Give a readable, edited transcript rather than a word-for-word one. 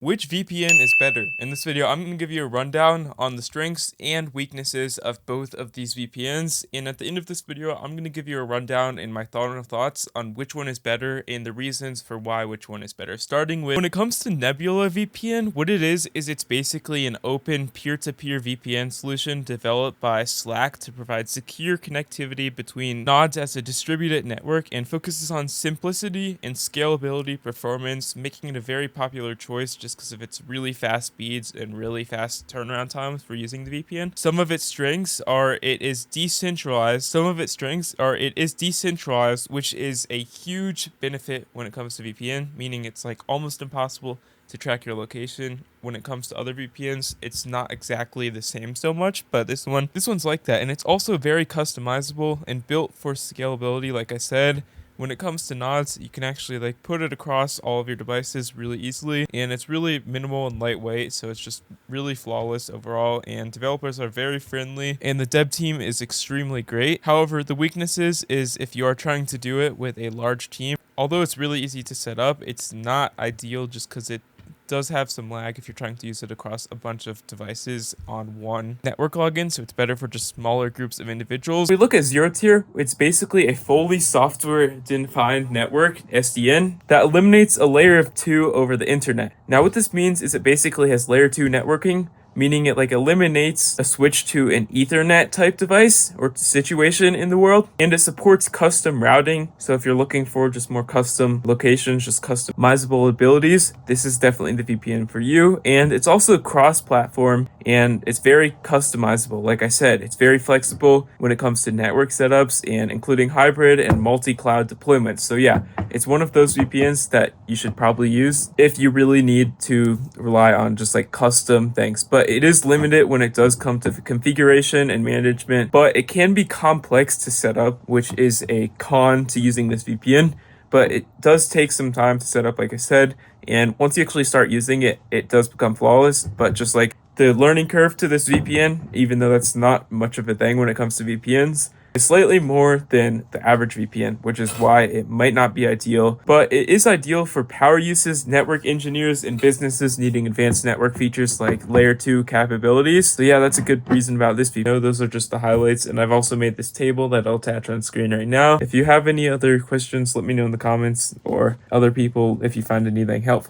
Which VPN is better? In this video, I'm going to give you a rundown on the strengths and weaknesses of both of these VPNs. And at the end of this video, I'm going to give you a rundown and my thoughts on which one is better and the reasons for why which one is better. Starting with, when it comes to Nebula VPN, what it is it's basically an open peer-to-peer VPN solution developed by Slack to provide secure connectivity between nodes as a distributed network and focuses on simplicity and scalability performance, making it a very popular choice just because of its really fast speeds and really fast turnaround times for using the VPN. Some of its strengths are it is decentralized, which is a huge benefit when it comes to VPN, meaning it's like almost impossible to track your location. When it comes to other VPNs, it's not exactly the same so much, but this one's like that. And it's also very customizable and built for scalability. Like I said, when it comes to nodes, you can actually like put it across all of your devices really easily, and it's really minimal and lightweight, so it's just really flawless overall, and developers are very friendly and the dev team is extremely great. However, the weaknesses is if you are trying to do it with a large team, although it's really easy to set up, it's not ideal just because it does have some lag if you're trying to use it across a bunch of devices on one network login, so it's better for just smaller groups of individuals. If we look at Zerotier, it's basically a fully software-defined network, SDN, that eliminates a layer of 2 over the internet. Now what this means is it basically has layer 2 networking, meaning it like eliminates a switch to an Ethernet type device or situation in the world, and it supports custom routing. So if you're looking for just more custom locations, just customizable abilities, this is definitely the VPN for you. And it's also cross-platform and it's very customizable. Like I said, it's very flexible when it comes to network setups and including hybrid and multi-cloud deployments. So yeah, it's one of those VPNs that you should probably use if you really need to rely on just like custom things. But it is limited when it does come to configuration and management, but it can be complex to set up, which is a con to using this VPN. But it does take some time to set up, like I said, and once you actually start using it, it does become flawless. But just like the learning curve to this VPN, even though that's not much of a thing when it comes to VPNs, it's slightly more than the average VPN, which is why it might not be ideal, but it is ideal for power uses, network engineers, and businesses needing advanced network features like layer 2 capabilities. So yeah, that's a good reason about this video. Those are just the highlights, and I've also made this table that I'll attach on screen right now. If you have any other questions, let me know in the comments, or other people if you find anything helpful.